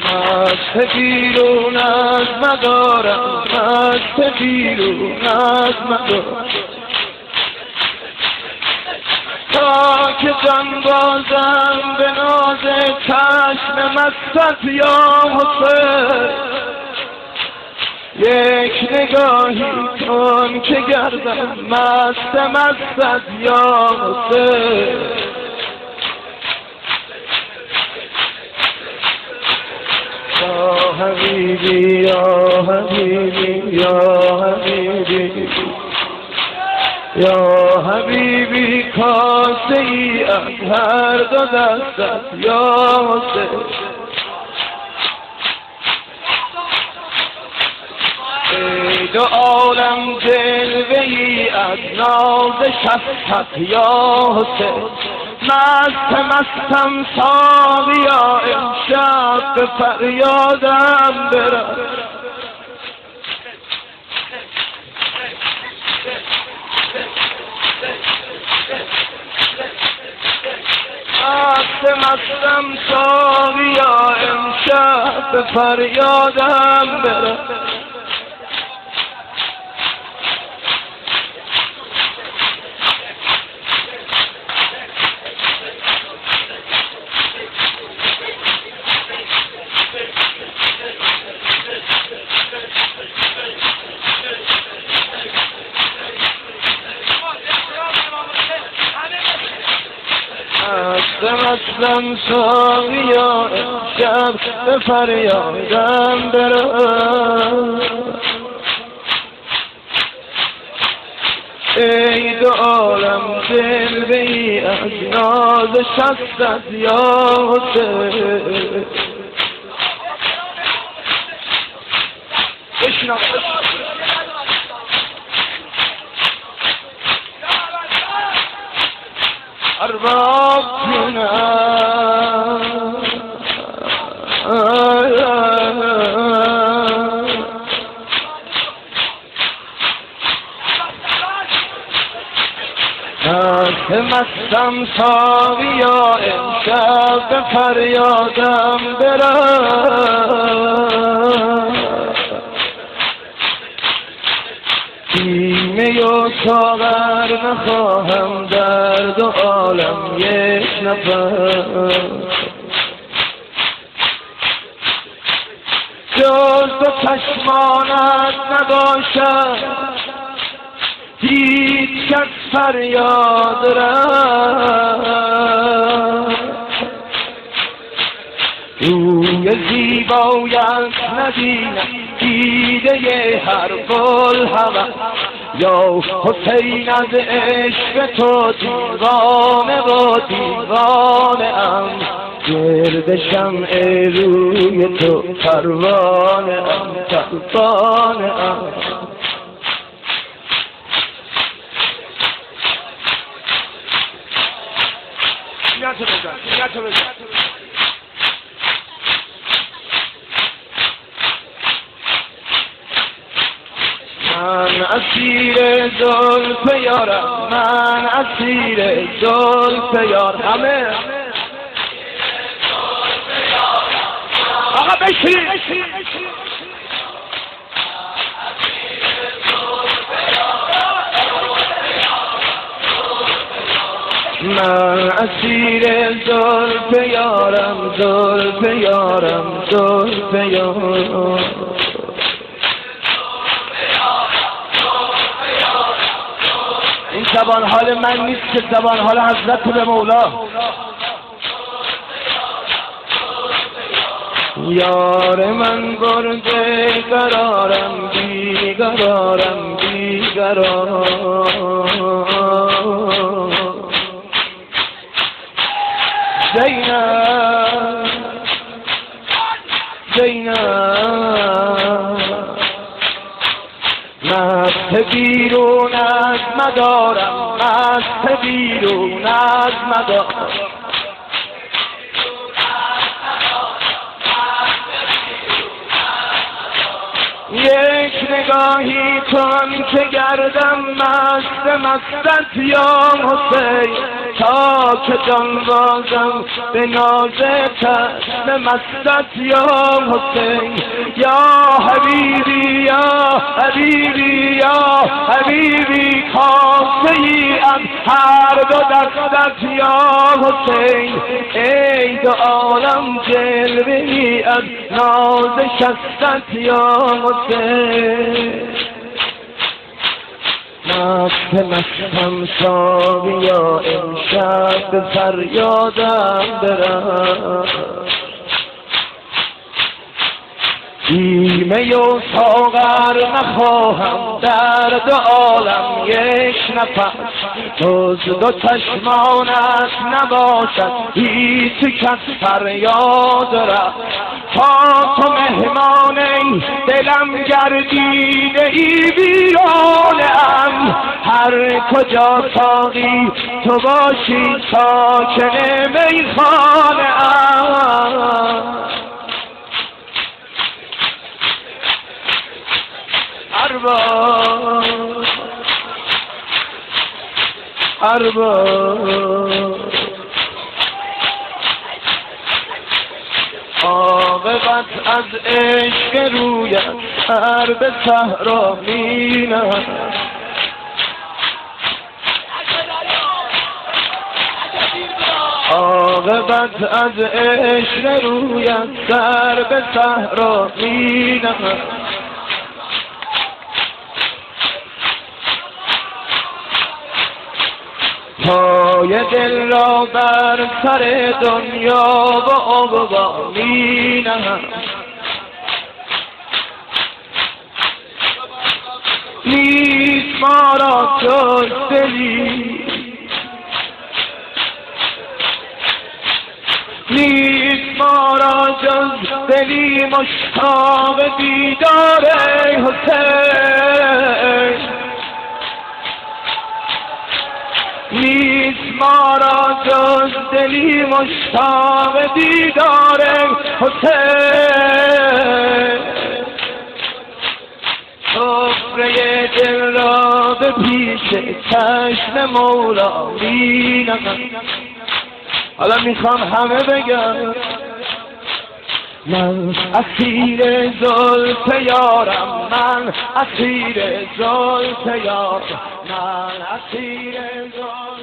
مست بیرون از مدارم، مست بیرون از مدارم، تا که جان بازم به ناز چشم مستت یا حسین. یک نگاهی کن که گردم مست مستت یا حسین. یا حبیبی یا حبیبی یا حبیبی یا حبیبی، کاسه ای از هر دو دستت یا حسین. ای دو عالم جلوه ای از ناز شستت یا حسین. مستم ساقیا امشب به فریادم برس. مستم ساقیا امشب به فریادم برس. مستم ساقیا امشب به فریادم برس. ای دو عالم جلوه ای از ناز شستت یا حسین. بشنو ارباب جونم مستم ساقیا امشب به فریادم برس. می و ساغر نخواهم در دو عالم یک نفر، جز دو چشمانت نباشد هیچ کس فریاد رفت. روی زیبایت ندیدم دیده هر بلهوس، یا حسین از عشق تو دیوانه و دیوانه ام. گرد شمع روی تو پروانه ام، پروانه ام. من اسیر زلف یارم، من اسیر زلف یار. همه آقا بشین. من اسیر زلف یارم، زلف یارم، زلف یارم. این زبان حال من نیست که زبان حال حضرت به مولا. یار من برده قرارم، بیقرارم، بیقرارم. زینب زینب مست بیرون از مدارم، مست بیرون از مدارم. یک نگاهی کن که گردم مست مستت یا حسین. تا که جان بازم به ناز چشم مستت یا حسین یا حبیبی یا حبیبی یا حبیبی کاسه ای از هر دو دستت یا حسین ای دو عالم جلوه ای از ناز شستت یا حسین مستم ساقیا امشب به فریادم برم بیمه و ساغر نخواهم در دو عالم یک نفس جز دو چشمانت نباشد هیچ کس فریاد رفت تا تو مهمان دلم گردیده ای ویرانه‌ام هر کجا ساقی تو باشی ساکن میخانه‌ام عاقبت از عشق رویت سر به صحرا می نهد عاقبت از عشق رویت سر به صحرا می نهد پای دل را بر سر دنیا و عقبا می نهم نیست ما را جز دلی نیست ما را جز دلی مشتاق دیدار حسین نیست ما را جز دلی مشتاق دیدار حسین سفره دل را به پیش چشم مولا می نهم حالا میخوام همه بگم من اسیر زلف یارم من اسیر زلف یارم من اسیر زلف